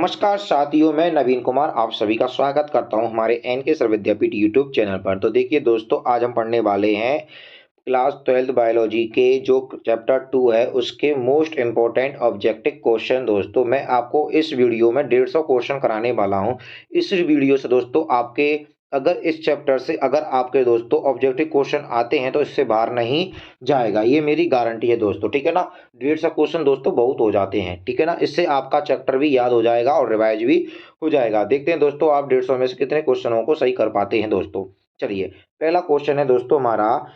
नमस्कार साथियों, मैं नवीन कुमार आप सभी का स्वागत करता हूं हमारे एन के सर विद्यापीठ यूट्यूब चैनल पर। तो देखिए दोस्तों, आज हम पढ़ने वाले हैं क्लास 12th बायोलॉजी के जो चैप्टर 2 है उसके मोस्ट इम्पोर्टेंट ऑब्जेक्टिव क्वेश्चन। दोस्तों मैं आपको इस वीडियो में 150 क्वेश्चन कराने वाला हूं। इस वीडियो से दोस्तों आपके अगर इस चैप्टर से अगर आपके दोस्तों ऑब्जेक्टिव क्वेश्चन आते हैं तो इससे बाहर नहीं जाएगा, ये मेरी गारंटी है दोस्तों। ठीक है ना, 150 क्वेश्चन दोस्तों बहुत हो जाते हैं। ठीक है ना, इससे आपका चैप्टर भी याद हो जाएगा और रिवाइज भी हो जाएगा। देखते हैं दोस्तों आप 150 में से कितने क्वेश्चनों को सही कर पाते हैं दोस्तों। चलिए, पहला क्वेश्चन है दोस्तों हमारा,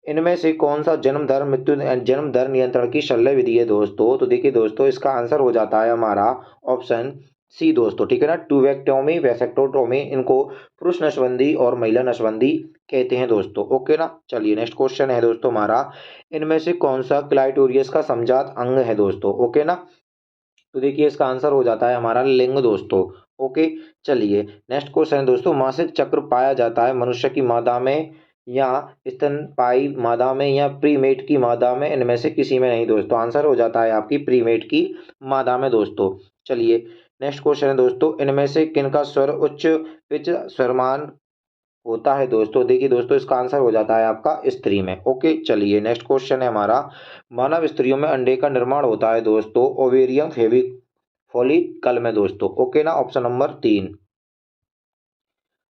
इनमें से कौन सा जन्म दर नियंत्रण की शल्य विधि है दोस्तों। तो देखिए दोस्तों, इसका आंसर हो जाता है हमारा ऑप्शन सी दोस्तों। ठीक है ना, ट्यूबेक्टोमी, वैसेक्टोटोमी, इनको पुरुष नसबंदी और महिला नसबंदी कहते हैं दोस्तों। ओके ना, चलिए नेक्स्ट क्वेश्चन है दोस्तों हमारा, इनमें से कौन सा क्लाइटोरियस का समजात अंग है दोस्तों। ओके ना, तो देखिए इसका आंसर हो जाता है हमारा लिंग दोस्तों। ओके, चलिए नेक्स्ट क्वेश्चन है दोस्तों, मासिक चक्र पाया जाता है मनुष्य की मादा में या स्तनपायी मादा में या प्रीमेट की मादा में, इनमें से किसी में नहीं दोस्तों। आंसर हो जाता है आपकी प्रीमेट की मादा में दोस्तों। चलिए नेक्स्ट क्वेश्चन है दोस्तों, इनमें से किनका स्वर उच्च पिच स्वरमान होता है दोस्तों। देखिए दोस्तों, इसका आंसर हो जाता है आपका स्त्री में। ओके, चलिए नेक्स्ट क्वेश्चन है हमारा, मानव स्त्रियों में अंडे का निर्माण होता है दोस्तों ओवेरियम फॉलिकल में दोस्तों। ओके ना, ऑप्शन नंबर 3।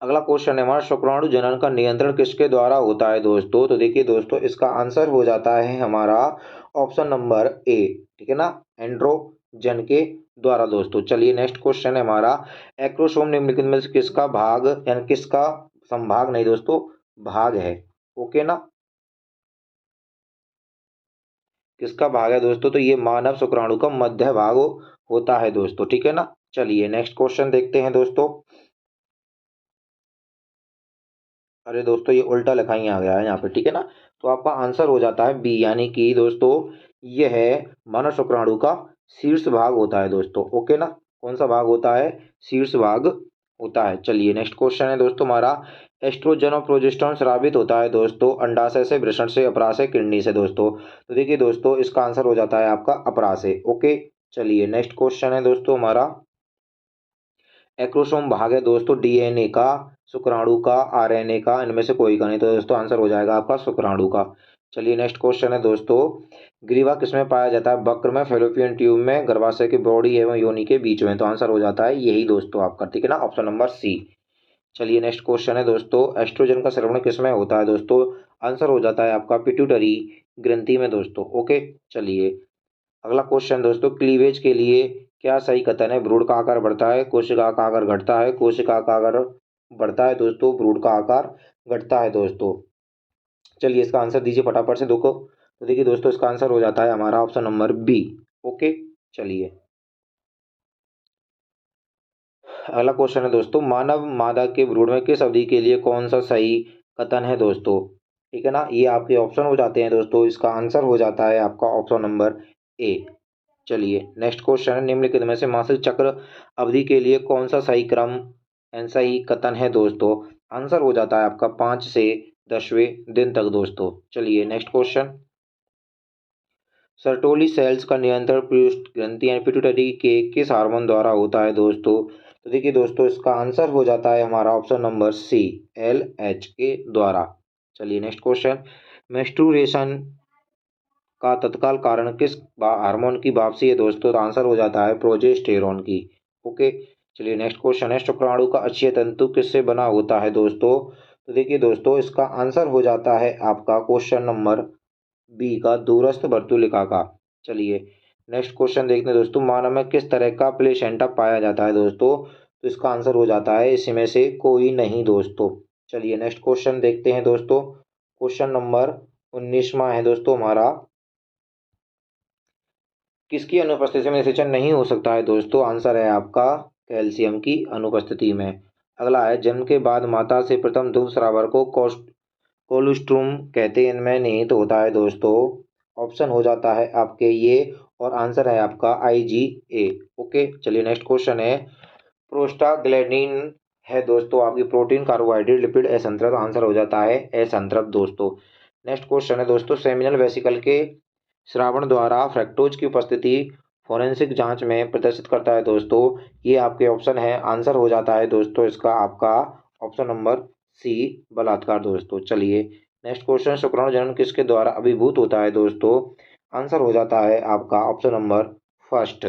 अगला क्वेश्चन है हमारा, शुक्राणु जनन का नियंत्रण किसके द्वारा होता है दोस्तों। तो देखिए दोस्तों, इसका आंसर हो जाता है हमारा ऑप्शन नंबर ए। ठीक है ना, एंड्रोजन के द्वारा दोस्तों। चलिए नेक्स्ट क्वेश्चन है हमारा, एक्रोसोम निम्नलिखित में से किसका भाग यानी किसका संभाग नहीं दोस्तों, भाग है। ओके ना, किसका भाग है दोस्तों, तो ये मानव शुक्राणु का मध्य भाग होता है दोस्तों। ठीक है ना, चलिए नेक्स्ट क्वेश्चन देखते हैं दोस्तों। अरे दोस्तों, ये उल्टा लिखा ही आ गया है यहाँ पे। ठीक है ना, तो आपका आंसर हो जाता है बी, यानी कि दोस्तों यह है मानव शुक्राणु का शीर्ष भाग होता है दोस्तों। ओके ना, कौन सा भाग होता है, शीर्ष भाग होता है। चलिए नेक्स्ट क्वेश्चन है दोस्तों हमारा, एस्ट्रोजन और प्रोजेस्टेरोन स्रावित होता है दोस्तों अंडाशय से, वृषण से, अपराशय, किडनी से दोस्तों। तो देखिए दोस्तों, इसका आंसर हो जाता है आपका अपराशय। ओके, चलिए नेक्स्ट क्वेश्चन है दोस्तों हमारा, एक्रोसोम भाग है दोस्तों डीएनए का, शुक्राणु का, आरएनए का, इनमें से कोई का नहीं। तो दोस्तों आंसर हो जाएगा आपका शुक्राणु का। चलिए नेक्स्ट क्वेश्चन है दोस्तों, ग्रीवा किसमें पाया जाता है, वक्र में, फैलोपियन ट्यूब में, गर्भाशय की बॉडी एवं योनि के बीच में। तो आंसर हो जाता है यही दोस्तों आपका। ठीक है ना, ऑप्शन नंबर सी। चलिए नेक्स्ट क्वेश्चन है दोस्तों, एस्ट्रोजन का स्रावण किसमें होता है दोस्तों। आंसर हो जाता है आपका पिट्यूटरी ग्रंथि में दोस्तों। ओके, चलिए अगला क्वेश्चन दोस्तों, क्लीवेज के लिए क्या सही कथन है, भ्रूण का आकार बढ़ता है, कोशिका का आकार घटता है, कोशिका का आकार बढ़ता है दोस्तों, भ्रूण का आकार घटता है दोस्तों। चलिए इसका आंसर दीजिए फटाफट से देखो। तो देखिए दोस्तों, इसका आंसर हो जाता है हमारा ऑप्शन नंबर बी। ओके, चलिए अगला क्वेश्चन है दोस्तों, मानव मादा के भ्रूण में किस अवधि के लिए कौन सा सही कथन है दोस्तों। ठीक है ना, ये आपके ऑप्शन हो जाते हैं दोस्तों, इसका आंसर हो जाता है आपका ऑप्शन नंबर ए। चलिए नेक्स्ट क्वेश्चन है, निम्नलिखित में से मासिक चक्र अवधि के लिए कौन सा सही क्रम एंड सही कथन है दोस्तों। आंसर हो जाता है आपका 5 से 10वें दिन तक दोस्तों। चलिए नेक्स्ट क्वेश्चन, सर्टोली सेल्स का नियंत्रण पृष्ठ ग्रंथि यानी पिट्यूटरी के किस हार्मोन द्वारा होता है दोस्तों। तो देखिए दोस्तों, इसका आंसर हो जाता है हमारा ऑप्शन नंबर सी, LH के द्वारा। चलिए नेक्स्ट क्वेश्चन, मेस्टुरेशन का तत्काल कारण किस हार्मोन की वापसी है दोस्तों। तो आंसर हो जाता है प्रोजेस्टेरॉन की। ओके, चलिए नेक्स्ट क्वेश्चन है, शुक्राणु का अक्षीय तंतु किससे बना होता है दोस्तों। तो देखिए दोस्तों, इसका आंसर हो जाता है आपका क्वेश्चन नंबर बी का दूरस्थ वर्तुलिका का। चलिए नेक्स्ट क्वेश्चन देखते हैं दोस्तों, मानव में किस तरह का प्लेसेंटा पाया जाता है दोस्तों। तो इसका आंसर हो जाता है इसमें से कोई नहीं दोस्तों। चलिए नेक्स्ट क्वेश्चन देखते हैं दोस्तों, क्वेश्चन नंबर 19वां है दोस्तों हमारा, किसकी अनुपस्थिति में निषेचन नहीं हो सकता है दोस्तों। आंसर है आपका कैल्शियम की अनुपस्थिति में। अगला है, जन्म के बाद माता से प्रथम दुग्ध स्रावर को कोलोस्ट्रूम कहते हैं, इनमें निहित होता है दोस्तों। ऑप्शन हो जाता है आपके ये, और आंसर है आपका IgA। ओके, चलिए नेक्स्ट क्वेश्चन है, प्रोस्टाग्लैंडिन है दोस्तों आपकी प्रोटीन, कार्बोहाइड्रेट, लिपिड, असंतृप्त। आंसर हो जाता है असंतृप्त दोस्तों। नेक्स्ट क्वेश्चन है दोस्तों, सेमिनल वेसिकल के श्रावण द्वारा फ्रक्टोज की उपस्थिति फोरेंसिक जांच में प्रदर्शित करता है दोस्तों। ये आपके ऑप्शन है, आंसर हो जाता है दोस्तों इसका आपका ऑप्शन नंबर सी, बलात्कार दोस्तों। चलिए नेक्स्ट क्वेश्चन, शुक्राणु जनन किसके द्वारा अभिभूत होता है दोस्तों? आंसर हो जाता है आपका ऑप्शन नंबर फर्स्ट।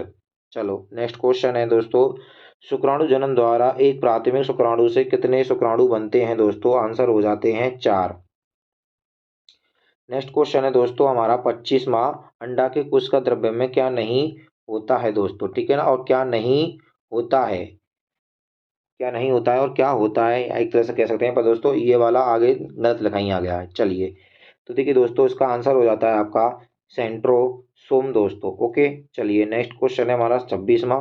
चलो नेक्स्ट क्वेश्चन है दोस्तों, शुक्राणु जनन द्वारा एक प्राथमिक शुक्राणु से कितने शुक्राणु बनते हैं दोस्तों? आंसर हो जाते हैं 4। नेक्स्ट क्वेश्चन है दोस्तों हमारा 25वां, अंडा के कोशिका द्रव्य में क्या नहीं होता है दोस्तों? ठीक है ना, और क्या नहीं होता है, क्या नहीं होता है और क्या होता है, एक तरह से कह सकते हैं, पर दोस्तों ये वाला आगे गलत लिखाई आ गया है। चलिए तो देखिए दोस्तों इसका आंसर हो जाता है आपका सेंट्रोसोम दोस्तों। ओके चलिए नेक्स्ट क्वेश्चन है हमारा 26वां,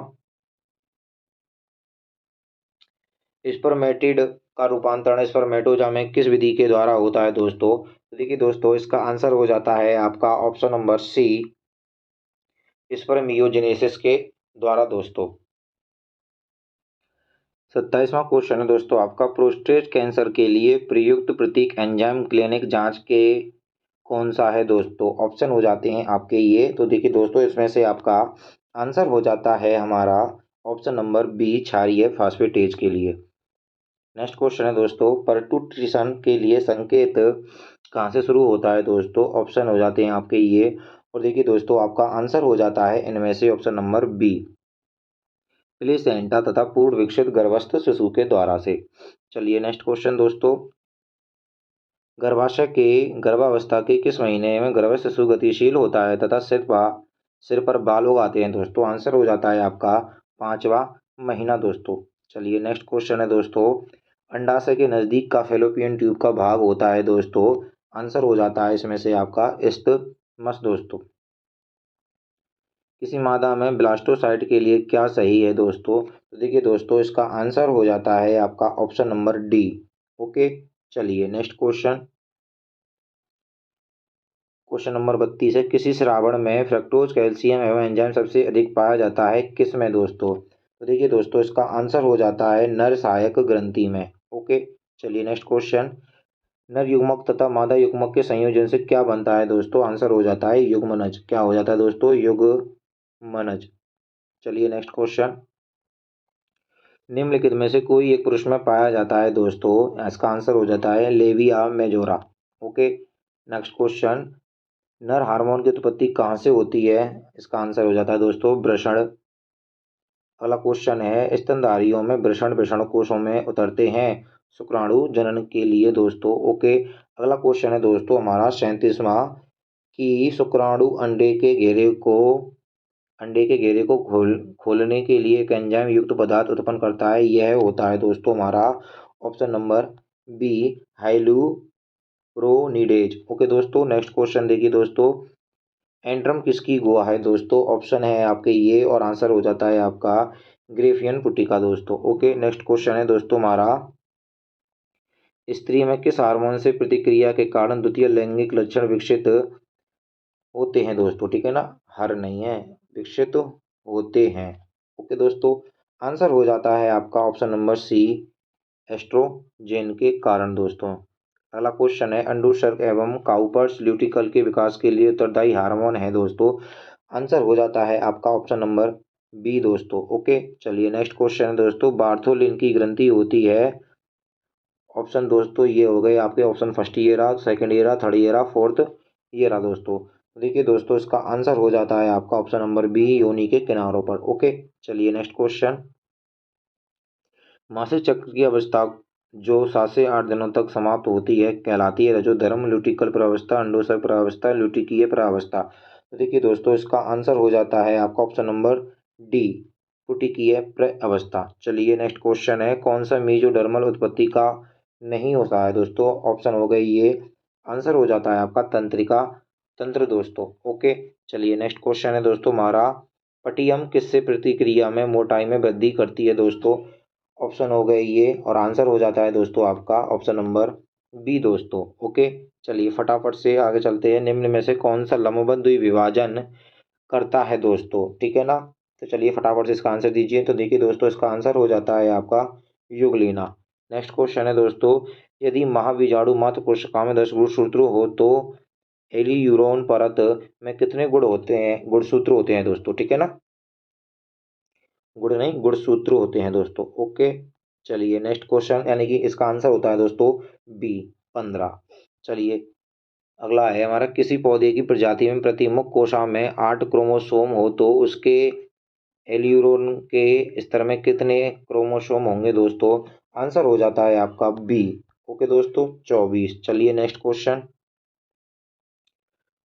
स्पर्मेटिड का रूपांतरण स्पर्मेटोजा में किस विधि के द्वारा होता है दोस्तों? तो देखिए दोस्तों इसका आंसर हो जाता है आपका ऑप्शन नंबर सी, स्पर्मियोजेनेसिस के द्वारा दोस्तों। 27वां क्वेश्चन है दोस्तों आपका, प्रोस्टेट कैंसर के लिए प्रयुक्त प्रतीक एंजाइम क्लिनिक जांच के कौन सा है दोस्तों? ऑप्शन हो जाते हैं आपके ये, तो देखिए दोस्तों इसमें से आपका आंसर हो जाता है हमारा ऑप्शन नंबर बी, क्षारीय फास्फेटेज के लिए। नेक्स्ट क्वेश्चन है दोस्तों, परटूट्रिशन के लिए संकेत कहाँ से शुरू होता है दोस्तों? ऑप्शन हो जाते हैं आपके ये, और देखिए दोस्तों आपका आंसर हो जाता है इनमें से ऑप्शन नंबर बी, प्लेसेंटा तथा पूर्ण विकसित गर्भस्थ शिशु के द्वारा से। चलिए नेक्स्ट क्वेश्चन दोस्तों, गर्भाशय के गर्भावस्था के किस महीने में गर्भस्थ शिशु गतिशील होता है तथा सिर पर बाल उगाते हैं दोस्तों? आंसर हो जाता है आपका 5वां महीना दोस्तों। चलिए नेक्स्ट क्वेश्चन है दोस्तों, अंडाशय के नज़दीक का फैलोपियन ट्यूब का भाग होता है दोस्तों? आंसर हो जाता है इसमें से आपका इस्थमस दोस्तों। किसी मादा में ब्लास्टोसाइट के लिए क्या सही है दोस्तों? तो देखिए दोस्तों इसका आंसर हो जाता है आपका ऑप्शन नंबर डी। ओके चलिए नेक्स्ट क्वेश्चन, क्वेश्चन नंबर 32 है, किसी श्रावण में फ्रक्टोज कैल्शियम एवं एंजाइम सबसे अधिक पाया जाता है किस में दोस्तों? तो देखिए दोस्तों इसका आंसर हो जाता है नर सहायक ग्रंथि में। ओके चलिए नेक्स्ट क्वेश्चन, नर युग्मक तथा मादा युग्मक के संयोजन से क्या बनता है दोस्तों? आंसर हो जाता है युग्मनज। क्या हो जाता है दोस्तों? युग्मनज। चलिए नेक्स्ट क्वेश्चन, निम्नलिखित में से कोई एक पुरुष में पाया जाता है दोस्तों? इसका आंसर हो जाता है labia majora. Okay next question, नर हार्मोन की उत्पत्ति कहाँ से होती है? इसका आंसर हो जाता है दोस्तों वृषण। अगला क्वेश्चन है, स्तनधारियों में वृषण वृषण कोशों में उतरते हैं शुक्राणु जनन के लिए दोस्तों। ओके अगला क्वेश्चन है दोस्तों हमारा 37वां, कि शुक्राणु अंडे के घेरे को खोलने के लिए एक एंजाइम युक्त पदार्थ उत्पन्न करता है, यह होता है दोस्तों हमारा option number B, hyaluronidase. Okay दोस्तों नेक्स्ट क्वेश्चन देखिए दोस्तों, एंड्रम किसकी गुहा है दोस्तों? ऑप्शन है आपके ये, और आंसर हो जाता है आपका ग्रेफियन पुटिका दोस्तों। ओके नेक्स्ट क्वेश्चन है दोस्तों हमारा, स्त्री में किस हार्मोन से प्रतिक्रिया के कारण द्वितीय लैंगिक लक्षण विकसित होते हैं दोस्तों? ठीक है ना, हर नहीं है, विकसित होते हैं। ओके दोस्तों आंसर हो जाता है आपका ऑप्शन नंबर सी, एस्ट्रोजेन के कारण दोस्तों। अगला क्वेश्चन है, अंडोत्सर्ग एवं काउपर्स ल्यूटिकल के विकास के लिए उत्तरदायी हार्मोन है दोस्तों? आंसर हो जाता है आपका ऑप्शन नंबर बी दोस्तों। ओके चलिए नेक्स्ट क्वेश्चन है दोस्तों, बार्थोलिन की ग्रंथि होती है, ऑप्शन दोस्तों ये हो गए आपके option first year, second year, third year, fourth year दोस्तों। देखिए दोस्तों इसका आंसर हो जाता है आपका ऑप्शन नंबर बी, योनि के किनारों पर। ओके चलिए नेक्स्ट क्वेश्चन, मासिक चक्र की अवस्था जो 7 से 8 दिनों तक समाप्त होती है कहलाती है रजोधर्म ल्यूटिकल प्रावस्था, अंडोत्सर्ग प्रावस्था, ल्यूटिकीय प्रावस्था। तो देखिए दोस्तों इसका आंसर हो जाता है आपका ऑप्शन नंबर डी, पुटिकीय प्रावस्था। चलिए नेक्स्ट क्वेश्चन है, कौन सा मेजोडर्मल उत्पत्ति का नहीं होता है दोस्तों? ऑप्शन हो गए ये, आंसर हो जाता है आपका तंत्रिका तंत्र दोस्तों। ओके चलिए नेक्स्ट क्वेश्चन है दोस्तों हमारा, पटियम किससे प्रतिक्रिया में मोटाई में वृद्धि करती है दोस्तों? ऑप्शन हो गए ये, और आंसर हो जाता है दोस्तों आपका ऑप्शन नंबर बी दोस्तों। ओके चलिए फटाफट से आगे चलते हैं, निम्न में से कौन सा लंबबद्ध द्विविभाजन करता है दोस्तों? ठीक है ना, तो चलिए फटाफट से इसका आंसर दीजिए। तो देखिए दोस्तों इसका आंसर हो जाता है आपका युगलीना। नेक्स्ट क्वेश्चन है दोस्तों, यदि महाबीजाणु मात्र कोशिका में 10 गुणसूत्र हो तो एलियूरोन परत में कितने गुणसूत्र होते हैं दोस्तों? ठीक है ना, गुण नहीं, गुणसूत्र होते हैं दोस्तों। ओके, चलिए नेक्स्ट क्वेश्चन, यानी कि इसका आंसर होता है दोस्तों बी 15। चलिए अगला है हमारा, किसी पौधे की प्रजाति में प्रतिमुख कोशा में 8 क्रोमोसोम हो तो उसके एल्यूरोन के स्तर में कितने क्रोमोसोम होंगे दोस्तों? आंसर हो जाता है आपका बी। ओके दोस्तों 24। चलिए नेक्स्ट क्वेश्चन,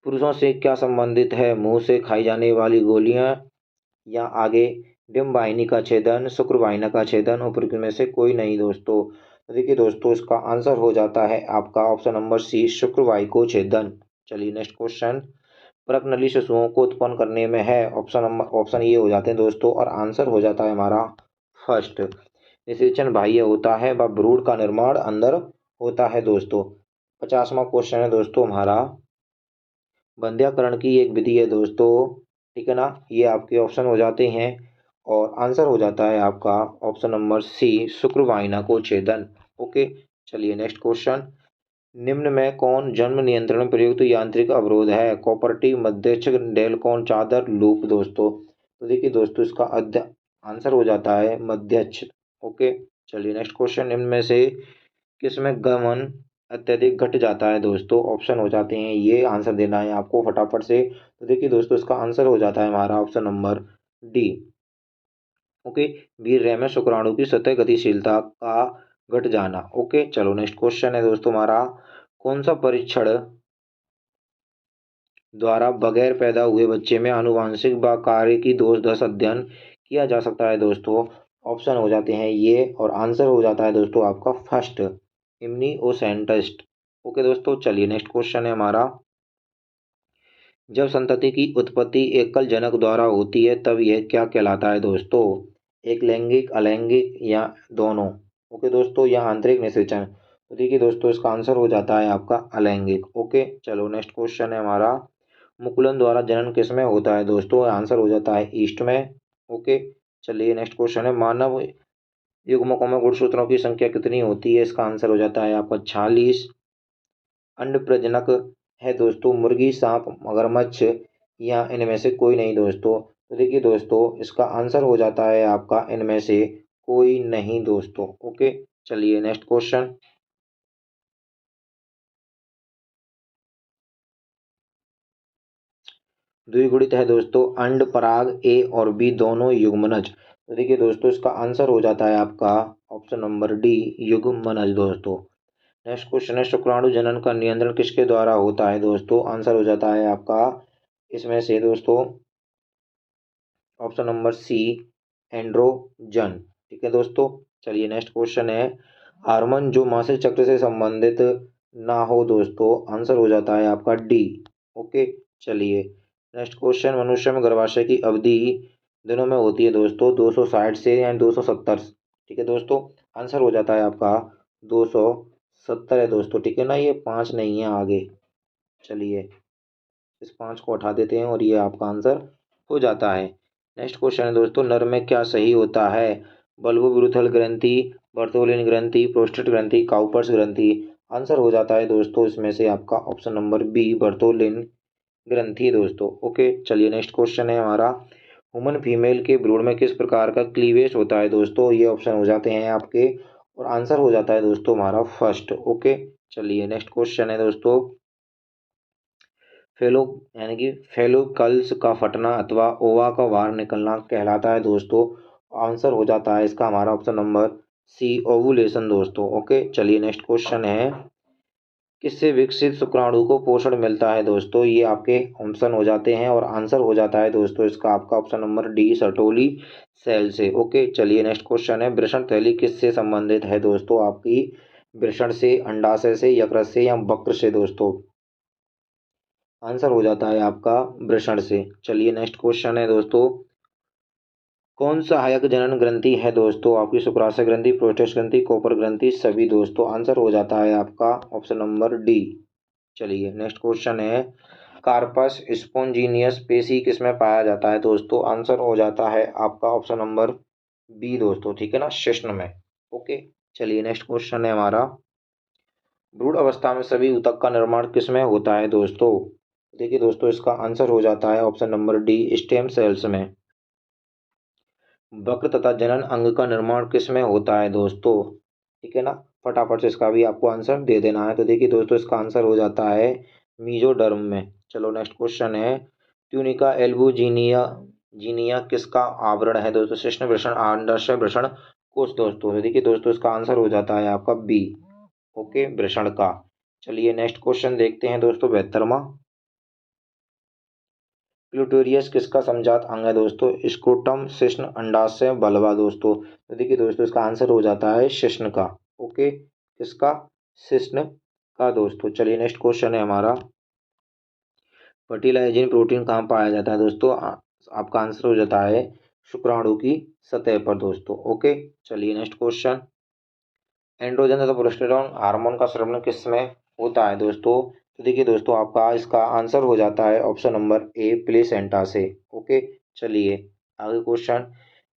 पुरुषों से क्या संबंधित है? मुंह से खाई जाने वाली गोलियां या आगे डिम्ब वाहिनी का छेदन, शुक्र वाहिनी का छेदन, उपरोक्त में से कोई नहीं दोस्तों। तो देखिए दोस्तों इसका आंसर हो जाता है आपका ऑप्शन नंबर सी, शुक्र वाहिनी को छेदन। चलिए नेक्स्ट क्वेश्चन, प्रकनली शिशुओं को उत्पन्न करने में है, ऑप्शन ये हो जाते हैं दोस्तों, और आंसर हो जाता है हमारा फर्स्ट, निषेचन बाह्य होता है व भ्रूण का निर्माण अंदर होता है दोस्तों। 50वां क्वेश्चन है दोस्तों हमारा, बंध्याकरण की एक विधि है दोस्तों, ठीक है ना, ये आपके ऑप्शन हो जाते हैं और आंसर हो जाता है आपका ऑप्शन नंबर सी, शुक्र वाहिनी को छेदन। ओके, चलिए नेक्स्ट क्वेश्चन, निम्न में कौन जन्म नियंत्रण में प्रयुक्त यांत्रिक अवरोध है? कॉपर्टी, मध्यस्थ, डेलकॉन, चादर, लूप दोस्तों। तो देखिए दोस्तों इसका आंसर हो जाता है मध्यस्थ। ओके, चलिए नेक्स्ट क्वेश्चन, निम्न में से किसमें गमन अत्यधिक घट जाता है दोस्तों? ऑप्शन हो जाते हैं, ये आंसर देना है आपको फटाफट से। तो देखिए दोस्तों इसका आंसर हो जाता है हमारा ऑप्शन नंबर डी। ओके, वीर्य में शुक्राणु की सतह गतिशीलता का घट जाना। ओके, चलो नेक्स्ट क्वेश्चन है दोस्तों हमारा, कौन सा परीक्षण द्वारा बगैर पैदा हुए बच्चे में आनुवांशिक व कार्य की दोष दस अध्ययन किया जा सकता है दोस्तों? ऑप्शन हो जाते हैं ये और आंसर हो जाता है दोस्तों आपका फर्स्ट, इम्निओसेंटेस्ट। ओके दोस्तों, चलिए नेक्स्ट क्वेश्चन है हमारा, जब संतति की उत्पत्ति एकल जनक द्वारा होती है तब यह क्या कहलाता है दोस्तों? एक लैंगिक, अलैंगिक या दोनों? ओके दोस्तों, या आंतरिक निषेचन? तो देखिए दोस्तों इसका आंसर हो जाता है आपका अलैंगिक। ओके, चलो नेक्स्ट क्वेश्चन है हमारा, मुकुलन द्वारा जनन किस में होता है दोस्तों? आंसर हो जाता है ईस्ट में। ओके, चलिए नेक्स्ट क्वेश्चन है, मानव युग्मकों में गुणसूत्रों की संख्या कितनी होती है? इसका आंसर हो जाता है आपका 46। अंड प्रजनक है दोस्तों मुर्गी, सांप, मगरमच्छ या इनमें से कोई नहीं दोस्तों। तो देखिए दोस्तों इसका आंसर हो जाता है आपका इनमें से कोई नहीं दोस्तों। ओके, चलिए नेक्स्ट क्वेश्चन, द्विगुणित है दोस्तों अंड पराग ए और बी दोनों युग्मनज। तो देखिए दोस्तों इसका आंसर हो जाता है आपका ऑप्शन नंबर डी, युग्मनज दोस्तों। नेक्स्ट क्वेश्चन है, शुक्राणु जनन का नियंत्रण किसके द्वारा होता है दोस्तों? आंसर हो जाता है आपका इसमें से दोस्तों ऑप्शन नंबर सी, एंड्रोजन। ठीक है दोस्तों, चलिए नेक्स्ट क्वेश्चन है, हार्मोन जो मासिक चक्र से संबंधित ना हो दोस्तों, आंसर हो जाता है आपका डी। ओके, चलिए नेक्स्ट क्वेश्चन, मनुष्य में गर्भाशय की अवधि दिनों में होती है दोस्तों 260 से या 270? ठीक है दोस्तों, आंसर हो जाता है आपका 270 है दोस्तों, ठीक है ना, ये 5 नहीं है आगे। चलिए इस 5 को हटा देते हैं और ये आपका आंसर हो जाता है। नेक्स्ट क्वेश्चन है दोस्तों, नर में क्या सही होता है? बल्बोब्यूथल ग्रंथि, बर्थोलिन ग्रंथि, प्रोस्टेट ग्रंथि, काउपर्स ग्रंथि? आंसर हो जाता है दोस्तों इसमें से आपका ऑप्शन नंबर बी, बर्थोलिन ग्रंथि दोस्तों। ओके, चलिए नेक्स्ट क्वेश्चन है हमारा, ह्यूमन फीमेल के भ्रूण में किस प्रकार का क्लीवेज होता है दोस्तों? ये ऑप्शन हो जाते हैं आपके और आंसर हो जाता है दोस्तों हमारा फर्स्ट। ओके, चलिए नेक्स्ट क्वेश्चन है दोस्तों, फेलो यानी कि फेलोकल्स का फटना अथवा ओवा का बाहर निकलना कहलाता है दोस्तों। आंसर हो जाता है इसका हमारा ऑप्शन नंबर सी, ओवुलेशन दोस्तों। ओके, चलिए नेक्स्ट क्वेश्चन है, किससे विकसित शुक्राणु को पोषण मिलता है दोस्तों? ये आपके ऑप्शन हो जाते हैं और आंसर हो जाता है दोस्तों इसका आपका option number D, Sertoli cell से। ओके, चलिए नेक्स्ट क्वेश्चन है, वृषण थैली किससे संबंधित है दोस्तों? आपकी वृषण से, अंडाशय से, यकृत से या वक्र से दोस्तों? आंसर हो जाता है आपका वृषण से। चलिए नेक्स्ट क्वेश्चन है दोस्तों, कौन सहायक जनन ग्रंथि है दोस्तों? आपकी शुक्राशय ग्रंथि, प्रोस्टेट ग्रंथि, कोपर ग्रंथि, सभी दोस्तों। आंसर हो जाता है आपका ऑप्शन नंबर डी। चलिए नेक्स्ट क्वेश्चन है, कार्पस स्पोंजिनियस पेशी किसमें पाया जाता है दोस्तों? आंसर हो जाता है आपका ऑप्शन नंबर बी दोस्तों, ठीक है ना, शिश्न में। ओके, चलिए नेक्स्ट क्वेश्चन है हमारा, भ्रूण अवस्था में सभी ऊतक का निर्माण किसमें होता है दोस्तों? देखिए दोस्तों इसका आंसर हो जाता है option number D, stem cells में। वक्र तथा जनन अंग का निर्माण किस में होता है दोस्तों? ठीक है ना, फटाफट से इसका भी आपको आंसर दे देना है। तो देखिए दोस्तों, इसका आंसर हो जाता है मीजोडर्म में। चलो नेक्स्ट क्वेश्चन है, ट्यूनिका एल्बुजिनिया जीनिया किसका आवरण है दोस्तों? शिश्न वृषण, आंडाशय, वृषण, कोष दोस्तों। तो देखिए दोस्तों, इसका आंसर हो जाता है आपका बी, ओके, वृषण का। चलिए नेक्स्ट क्वेश्चन देखते हैं दोस्तों, 72वां। क्लूटोरियस किसका समजात अंग है दोस्तों? स्क्रोटम, शिश्न, अंडाशय, बल्बा दोस्तों। तो देखिए दोस्तों, इसका आंसर हो जाता है शिश्न का, ओके, किसका? शिश्न का दोस्तों। चलिए नेक्स्ट क्वेश्चन है हमारा, फर्टिलाइजिंग प्रोटीन कहाँ पाया जाता है दोस्तों? आपका आंसर हो जाता है शुक्राणु की सतह पर दोस्तों, ओके। चलिए नेक्स्ट क्वेश्चन, एंड्रोजन तथा प्रोस्टेरॉन हार्मोन का स्राव किस में होता है दोस्तों? तो देखिए दोस्तों, आपका इसका आंसर हो जाता है ऑप्शन नंबर ए, प्लेसेंटा से, ओके। चलिए आगे क्वेश्चन,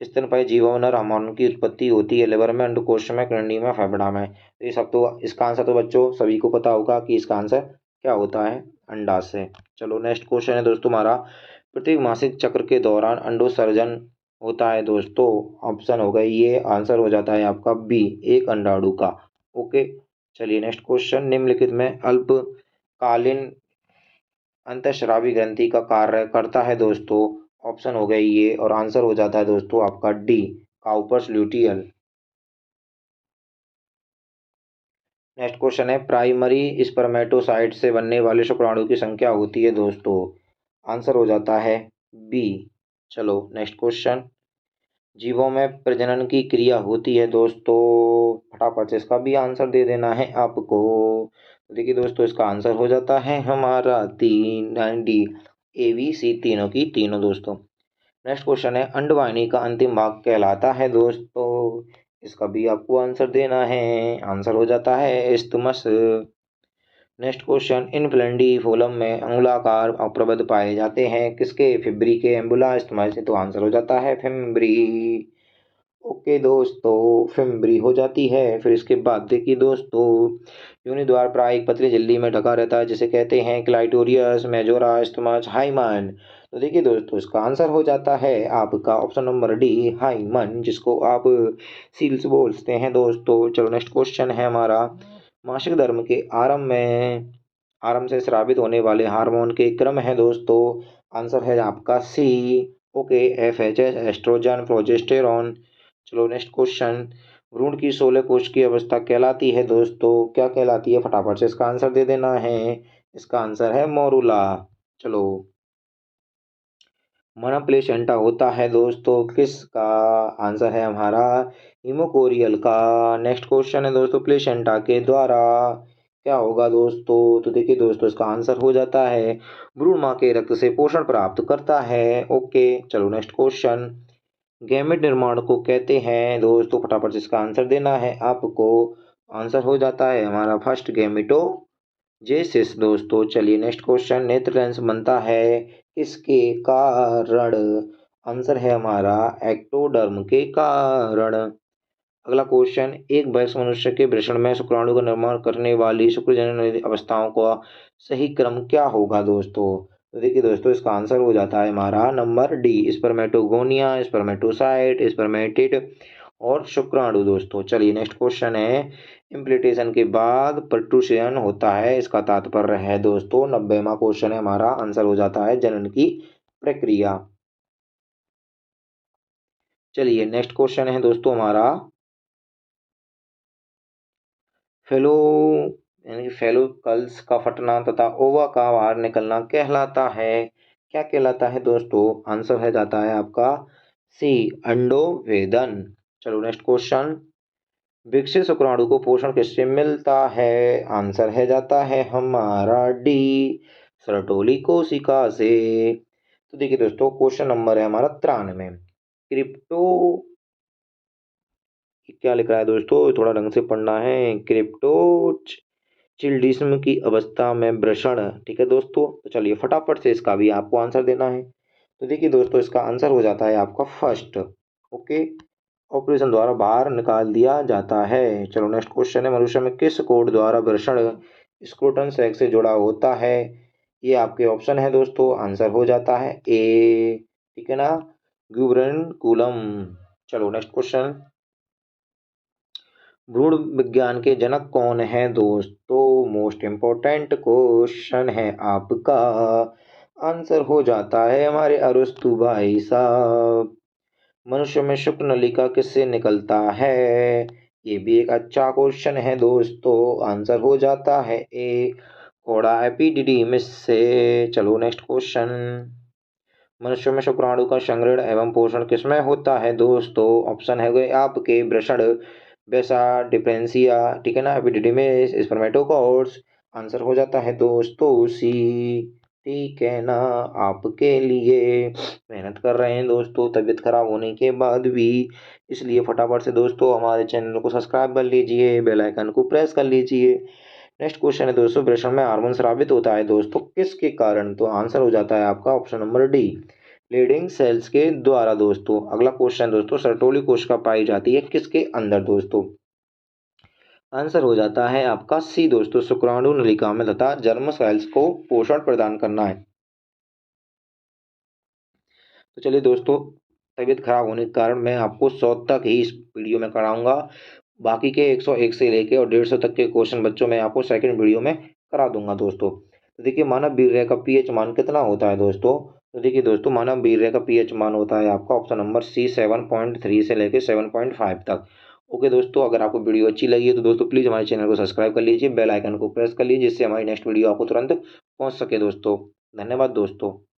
स्तनपायी जीवों में नर हार्मोन की उत्पत्ति होती है लिवर में, अंडकोश में, किडनी में, फेफड़ा में। तो ये सब तो, इसका आंसर तो बच्चों सभी को पता होगा कि इसका आंसर क्या होता है, अंडाशय। चलो नेक्स्ट क्वेश्चन है दोस्तों हमारा, प्रत्येक मासिक चक्र के दौरान अंडोत्सर्जन होता है दोस्तों। ऑप्शन हो गए, ये आंसर हो जाता है आपका बी, एक अंडाणु का, ओके। चलिए नेक्स्ट क्वेश्चन, निम्नलिखित में अल्पकालीन अंतःस्रावी ग्रंथि का कार्य करता है दोस्तों। ऑप्शन हो गए ये, और आंसर हो जाता है दोस्तों आपका D, Cowper's luteal. Next question है, प्राइमरी स्पर्मेटोसाइट से बनने वाले शुक्राणु की संख्या होती है दोस्तों। आंसर हो जाता है बी। चलो नेक्स्ट क्वेश्चन, जीवों में प्रजनन की क्रिया होती है दोस्तों। फटाफट से इसका भी आंसर दे देना है आपको। तो देखिए दोस्तों, इसका आंसर हो जाता है हमारा तीन, डी, ए बी सी, तीनों की तीनों दोस्तों। नेक्स्ट क्वेश्चन है, अंडवाहिनी का अंतिम भाग कहलाता है दोस्तों। इसका भी आपको आंसर देना है, आंसर हो जाता है इस्टमस। नेक्स्ट क्वेश्चन, इन फ्लेंडिफोलम में अंगुलाकार प्रबंध पाए जाते हैं किसके? फिब्री के, एम्बुला, इस्टमस। तो आंसर हो जाता है फिम्ब्री, ओके दोस्तों, फिम्ब्री हो जाती है। फिर इसके बाद देखिए दोस्तों, योनि द्वार प्राय एक पतली झिल्ली में ढका रहता है जिसे कहते हैं क्लाइटोरियस, मेजोरा, स्टमच, हाइमन। तो देखिए दोस्तों, इसका आंसर हो जाता है आपका ऑप्शन नंबर डी, हाइमन, जिसको आप सील्स बोलते हैं दोस्तों। चलो नेक्स्ट क्वेश्चन है हमारा, मासिक धर्म के आरंभ से स्रावित होने वाले हार्मोन के क्रम है दोस्तों। आंसर है आपका सी, ओके, एफएचएस, एस्ट्रोजन, प्रोजेस्टेरॉन। चलो नेक्स्ट क्वेश्चन, भ्रूण की 16 कोश की अवस्था कहलाती है दोस्तों, क्या कहलाती है? फटाफट से इसका आंसर दे देना है। इसका आंसर है मोरूला। चलो, मना प्लेसेंटा होता है दोस्तों किसका? आंसर है हमारा हिमोकोरियल का। नेक्स्ट क्वेश्चन है दोस्तों, प्लेसेंटा के द्वारा क्या होगा दोस्तों? तो देखिए दोस्तों, इसका आंसर हो जाता है भ्रूण माँ के रक्त से पोषण प्राप्त करता है, ओके। चलो नेक्स्ट क्वेश्चन, गैमेट निर्माण को कहते हैं दोस्तों। फटाफट से इसका आंसर देना है आपको। आंसर हो जाता है हमारा फर्स्ट, गैमेटो जेसिस दोस्तों। चलिए नेक्स्ट क्वेश्चन, नेत्र लेंस बनता है किसके कारण? आंसर है हमारा एक्टोडर्म के कारण। अगला क्वेश्चन, एक वयस्क मनुष्य के वृषण में शुक्राणु का निर्माण करने वाली शुक्रजनन अवस्थाओं का सही क्रम क्या होगा दोस्तों? तो देखिए दोस्तों, इसका आंसर हो जाता है हमारा number D, spermatogonia, spermatocyte, spermatid और शुक्राणु दोस्तों। चलिए नेक्स्ट क्वेश्चन है, इम्प्लीटेशन के बाद प्रट्रूशियन होता है, इसका तात्पर्य है दोस्तों। 90वां क्वेश्चन है हमारा, आंसर हो जाता है जनन की प्रक्रिया। चलिए नेक्स्ट क्वेश्चन है दोस्तों हमारा, फेलो यानी कि फेलोकल्स का फटना तथा ओवा का बाहर निकलना कहलाता है, क्या कहलाता है दोस्तों? आंसर है जाता है आपका सी, अंडोवेदन। चलो नेक्स्ट क्वेश्चन, विकसित शुक्राणु को पोषण किससे मिलता है? आंसर है जाता है हमारा डी, सरटोली कोशिका से। तो देखिए दोस्तों, क्वेश्चन नंबर है हमारा 93, क्रिप्टो, क्या लिख रहा है दोस्तों, थोड़ा ढंग से पढ़ना है, क्रिप्टो चिल्डिज्म की अवस्था में वृषण, ठीक है दोस्तों। तो चलिए फटाफट से इसका भी आपको आंसर देना है। तो देखिए दोस्तों, इसका आंसर हो जाता है आपका फर्स्ट, ओके, ऑपरेशन द्वारा बाहर निकाल दिया जाता है। चलो नेक्स्ट क्वेश्चन है, मनुष्य में किस कोड द्वारा वृषण स्क्रोटन सैक से जुड़ा होता है? ये आपके ऑप्शन है दोस्तों, आंसर हो जाता है ए, ठीक है ना, ग्यूबरेंकुलम। चलो नेक्स्ट क्वेश्चन। भ्रूण विज्ञान के जनक कौन है दोस्तों? मोस्ट इम्पोर्टेंट क्वेश्चन है आपका। आंसर हो जाता है हमारे अरस्तु भाई साहब। मनुष्य में शुक्र नलिका किससे निकलता है? ये भी एक अच्छा क्वेश्चन है दोस्तों। आंसर हो जाता है ए, घोड़ा एपिडिडीमिस से। चलो नेक्स्ट क्वेश्चन। मनुष्य में शुक्राणु का संग्रहण एवं पोषण किसमें होता है दोस्तों? ऑप्शन है गए आपके वृषण, वैसा, डिफरेंशिया, ठीक है ना, एपिडिडिमिस, स्पर्मेटोगोट्स। आंसर हो जाता है दोस्तों सी। ठीक है ना। आपके लिए मेहनत कर रहे हैं दोस्तों तबीयत खराब होने के बाद भी, इसलिए फटाफट से दोस्तों हमारे चैनल को सब्सक्राइब कर लीजिए, बेल आइकन को प्रेस कर लीजिए। नेक्स्ट क्वेश्चन है दोस्तों, वृषण में हार्मोन स्रावित होता है दोस्तों किसके कारण? तो आंसर हो जाता है आपका option number D, Leydig cells के द्वारा दोस्तों। अगला क्वेश्चन दोस्तों, सर्टोली कोशिका पाई जाती है किसके अंदर दोस्तों? आंसर हो जाता है आपका सी दोस्तों, शुक्राणु नलिका में तथा जर्म सेल्स को पोषण प्रदान करना है। तो चलिए दोस्तों, तबीयत खराब होने के कारण मैं आपको 100 तक ही इस वीडियो में कराऊंगा। बाकी के 101 से लेके और 150 तक के क्वेश्चन बच्चों मैं आपको सेकंड वीडियो में करा दूंगा दोस्तों। तो देखिए, मानव वीर्य का पीएच मान कितना होता है दोस्तों? तो देखिए दोस्तों, मानव वीर्य का पीएच मान होता है आपका ऑप्शन नंबर सी 7.3 से लेके 7.5 तक। ओके दोस्तों, अगर आपको वीडियो अच्छी लगी है तो दोस्तों प्लीज़ हमारे चैनल को सब्सक्राइब कर लीजिए, बेल आइकन को प्रेस कर लीजिए, जिससे हमारी नेक्स्ट वीडियो आपको तुरंत पहुंच सके दोस्तों। धन्यवाद दोस्तों।